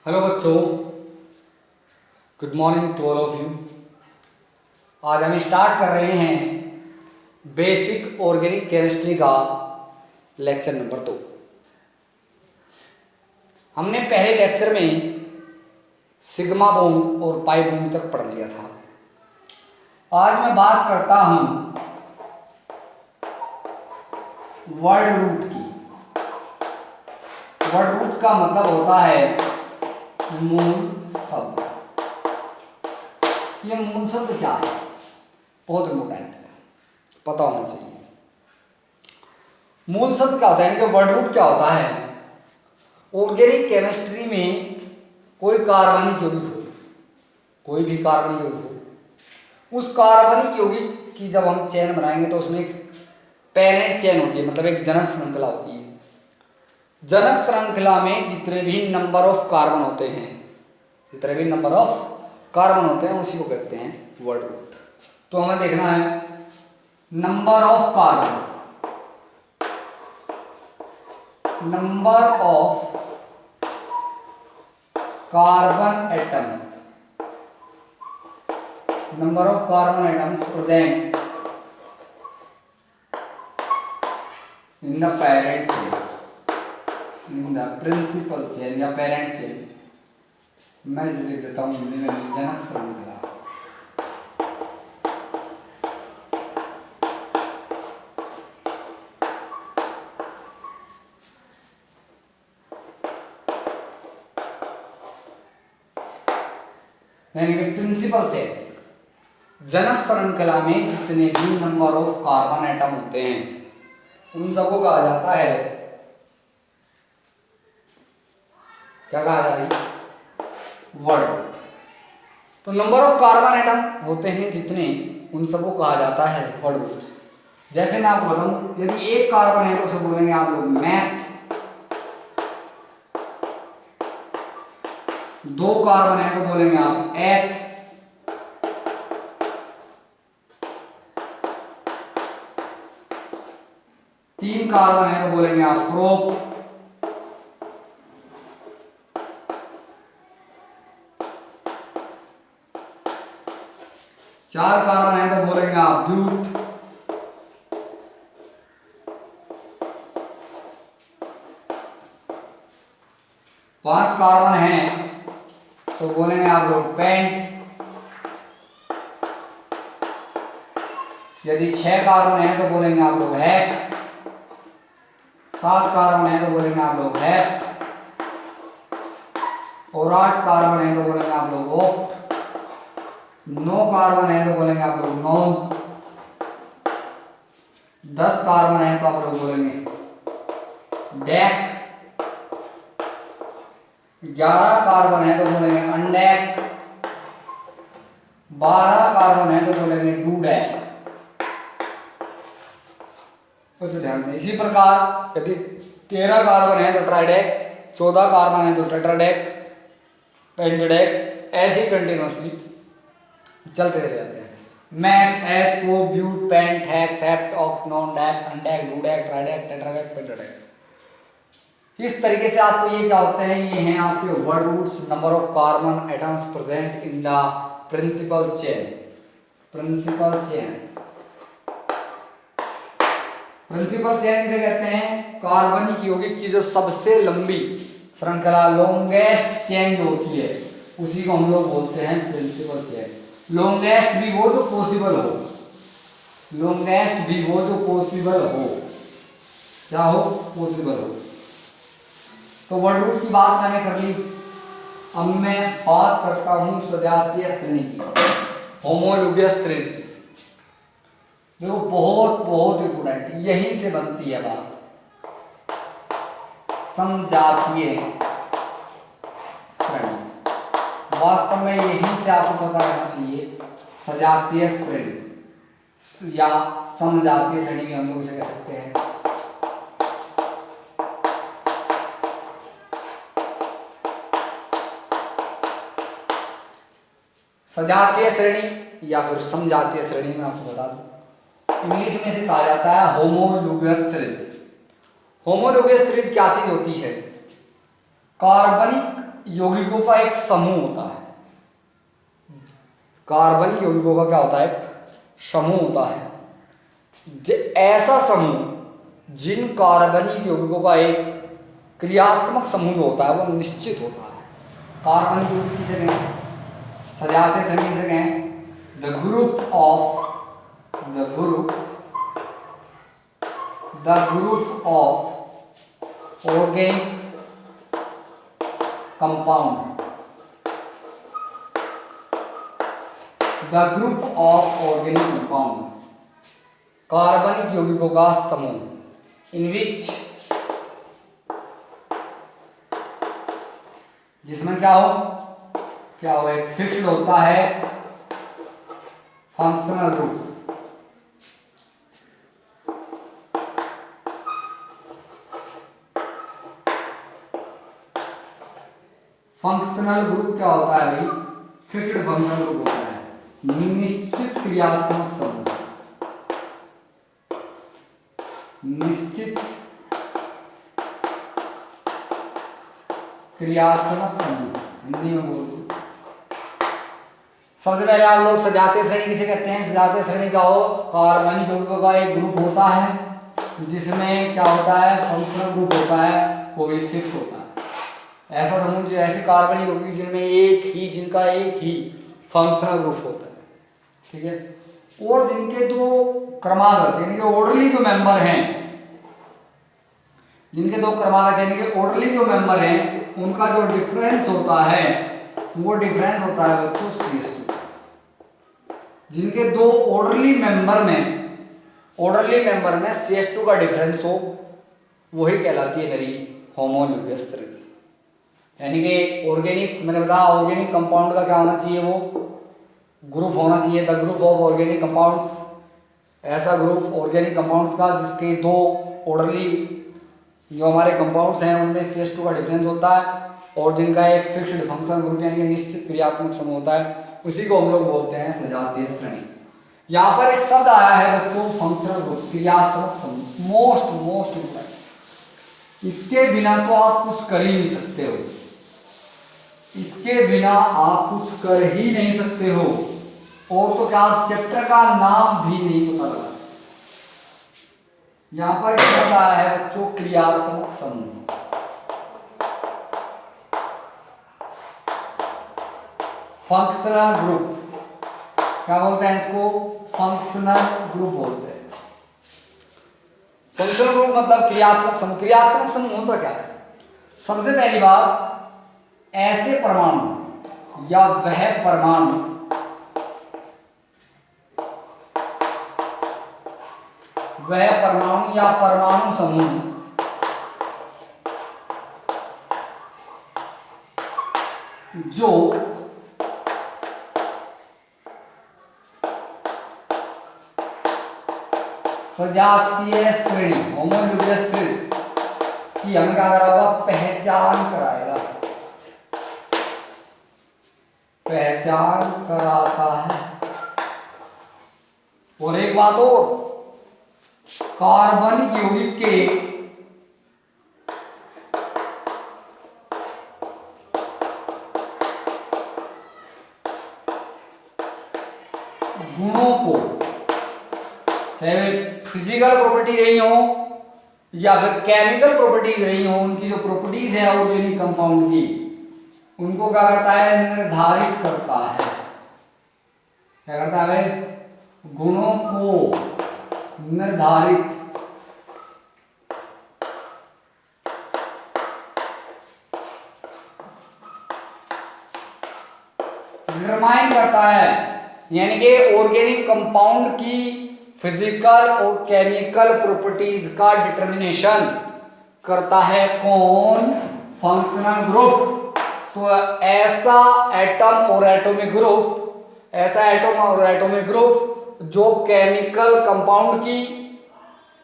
Hello बच्चों, good morning to all of you. आज हम स्टार्ट कर रहे हैं बेसिक ऑर्गेनिक केमिस्ट्री का लेक्चर नंबर 2। हमने पहले लेक्चर में सिग्मा बॉन्ड और पाई बॉन्ड तक पढ़ लिया था। आज मैं बात करता हूं वर्ड रूट की। वर्ड रूट का मतलब होता है मूल शब्द। ये मूल शब्द क्या है, बहुत इंपॉर्टेंट है, पता होना चाहिए। मूल शब्द क्या होता है, इनका वर्ड रूट क्या होता है। ऑर्गेनिक केमिस्ट्री में कोई कार्बनिक यौगिक हो, कोई भी कार्बनिक यौगिक हो, उस कार्बनिक यौगिक की जब हम चेन बनाएंगे तो उसमें एक पेरेंट चेन होती है, मतलब एक जनक श्रृंखला होती है। जनक श्रृंखला में जितने भी नंबर ऑफ कार्बन होते हैं, जितने भी नंबर ऑफ कार्बन होते हैं उसी को कहते हैं वर्ड रूट। तो हमें देखना है number of carbon, number of carbon atom, number of carbon atoms present in the parent chain, in the principal chain या पेरेंट चेन। मैं लिख देता हूं हिंदी में जनक श्रृंखला। यानी कि प्रिंसिपल चेन, जनक श्रृंखला में जितने भी नंबर ऑफ कार्बन एटम होते हैं उन सबको कहा जाता है, क्या कहा जाता है, वर्ड रूट। तो नंबर ऑफ कार्बन एटम होते हैं जितने, उन सबको कहा जाता है वर्ड रूट। जैसे मैं आपको बताऊं, यदि एक कार्बन है तो उसे बोलेंगे आप लोग मैथ, दो कार्बन है तो बोलेंगे आप एथ, तीन कार्बन है तो बोलेंगे आप प्रोप, चार कार्बन है तो बोलेंगे आप ब्यूट, पांच कार्बन है तो बोलेंगे आप लोग पेंट, यदि छह कार्बन है तो बोलेंगे आप लोग हेक्स, सात कार्बन है तो बोलेंगे आप लोग हेप, और आठ कार्बन है तो बोलेंगे आप लोग ओक्ट, नौ कार्बन है तो बोलेंगे आप लोग नॉन, 10 कार्बन है तो आप लोग बोलेंगे डेक, 11 कार्बन है तो बोलेंगे अनडेक, 12 कार्बन है तो बोलेंगे डूडेक। कुछ ध्यान दें। इसी प्रकार यदि 13 कार्बन है तो ट्राइडेक, 14 कार्बन है तो टेट्राडेक, पेंटाडेक, ऐसे ही कंटिन्यूअसली चलते रह जाते हैं। Meth, eth, pro, but, pent, hex, hept, oct, non, dec, undec, dodec, tridec, tetradec, pentadec. इस तरीके से आपको ये क्या होते हैं, ये हैं आपके word roots, number of carbon atoms present in the principal chain. Principal chain, principal chain किसे कहते हैं, कार्बनिक यौगिक की जो सबसे लंबी श्रृंखला, लॉन्गेस्ट चेन जो होती है उसी को हम लोग बोलते हैं प्रिंसिपल चेन। लॉन्गेस्ट भी वो जो पॉसिबल हो, लॉन्गेस्ट भी वो जो पॉसिबल हो, क्या हो, पॉसिबल हो। तो वर्ड रूट की बात मैंने कर ली। अब मैं बात करता हूं सजातीय श्रेणी की, होमोलोगस श्रेणी की। देखो बहुत बहुत इंपोर्टेंट, यहीं से बनती है बात, समजातीय श्रेणी। वास्तव में यहीं से आपको पता रहना चाहिए, सजातीय श्रेणी या समजातीय श्रेणी भी हम लोग इसे कह सकते हैं। सजातीय श्रेणी या फिर समजातीय श्रेणी में आपको बता दूं, इंग्लिश में इसे कहा जाता है होमोलोगस सीरीज। होमोलोगस सीरीज क्या चीज होती है, कार्बनिक यौगिकों का एक समूह होता है। कार्बनिक यौगिकों का क्या होता है? एक समूह होता है। ऐसा समूह जिन कार्बनिक यौगिकों का एक क्रियात्मक समूह जो होता है वो निश्चित होता है। कार्बनिक यौगिक किसे कहें? सजाते समय किसे कहें? The group of organic compound, the group of organic compound, कार्बनिक यौगिकों का समूह, इन विच, जिसमें क्या हो एक फिक्स्ड होता है फंक्शनल ग्रुप। फंक्शनल ग्रुप क्या होता है भाई? फिक्स्ड फंक्शनल ग्रुप होता है। निश्चित क्रियात्मक समूह, निश्चित क्रियात्मक समूह, हिंदी में बोल दो। सबसे पहले आप लोग सजातीय श्रेणी किसे कहते हैं? सजातीय श्रेणी का हो कार्बनिक यौगिकों का एक ग्रुप होता है जिसमें क्या होता है? फंक्शनल ग्रुप होता है, वो भी फिक्स होता है। ऐसा समूह जो ऐसे कार्बनिक यौगिक जिनका एक ही फंक्शनल ग्रुप होता है, ठीक है, और जिनके दो क्रमागत यानी कि ऑर्डरली जो मेंबर हैं, जिनके दो क्रमागत यानी कि ऑर्डरली जो मेंबर हैं, उनका जो डिफरेंस होता है वो डिफरेंस होता है बच्चों CH2। जिनके दो ऑर्डरली मेंबर में CH2 का डिफरेंस हो वही कहलाती है मेरी होमोन्यूक्लियस सीरीज। यानी कि ऑर्गेनिक, मैंने बताया ऑर्गेनिक कंपाउंड का क्या होना चाहिए? वो ग्रुप होना चाहिए the group of organic compounds, ऐसा ग्रुप ऑर्गेनिक कंपाउंड्स का जिसके दो ऑर्डरली जो हमारे कंपाउंड्स हैं उनमें CH2 का डिफरेंस होता है और जिनका एक फिक्स्ड फंक्शनल ग्रुप यानी कि निश्चित क्रियात्मक समूह होता है, उसी को हम लोग बोलते हैं सजातीय श्रेणी। यहाँ पर एक शब्द आया है बच्चों फंक्शनल ग्रुप, क्रियात्मक समूह, मोस्ट इम्पोर्टेंट। इसके बिना तो आप कुछ कर ही नहीं सकते हो, इसके बिना आप कुछ कर ही नहीं सकते हो, और तो क्या चैप्टर का नाम भी नहीं पता लगा सकते। यहां पर शब्द आया है बच्चों क्रियात्मक समूह। फंक्शनल ग्रुप क्या बोलते हैं इसको? फंक्शनल ग्रुप बोलते हैं। फंक्शनल ग्रुप मतलब क्रियात्मक समूह। क्रियात्मक समूह होता क्या है? सबसे पहली बात, ऐसे परमाणु या वह परमाणु या परमाणु समूह जो सजातीय श्रेणी होमोन्यूक्लियस सीरीज की हमें क्या करा होगा? पहचान कराएगा, पहचान कराता है। और एक बात और, कार्बनिक यौगिक के गुणों को, चाहे फिजिकल प्रॉपर्टी रही हो या फिर केमिकल प्रॉपर्टीज रही हो, उनकी जो प्रॉपर्टीज है ऑर्गेनिक कंपाउंड की, उनको क्या करता है? निर्धारित करता है। क्या करता है? गुणों को निर्धारित डिटरमाइन करता है। यानी कि ऑर्गेनिक कंपाउंड की फिजिकल और केमिकल प्रॉपर्टीज का डिटर्मिनेशन करता है कौन? Functional group. तो ऐसा एटम और एटॉमिक ग्रुप जो केमिकल कंपाउंड की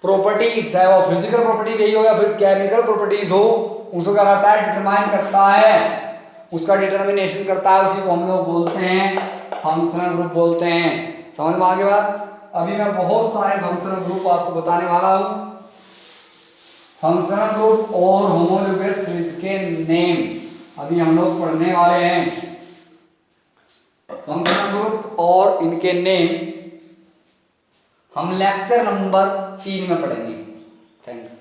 प्रॉपर्टीज, चाहे वो फिजिकल प्रॉपर्टी रही हो या फिर केमिकल प्रॉपर्टीज हो, उसको क्या करता है? डिटरमाइन करता है, उसका डिटर्मिनेशन करता है। उसी को हम लोग बोलते हैं फंक्शनल ग्रुप बोलते हैं। समझ में आ गई बात? अभी मैं बहुत सारे फंक्शनल ग्रुप आपको बताने वाला हूं। फंक्शनल ग्रुप और होमोन्यूक्लियस सीरीज के नेम अभी हम लोग पढ़ने वाले हैं फंक्शनल ग्रुप और इनके नेम। हम लेक्चर नंबर 3 में पढ़ेंगे। थैंक्स।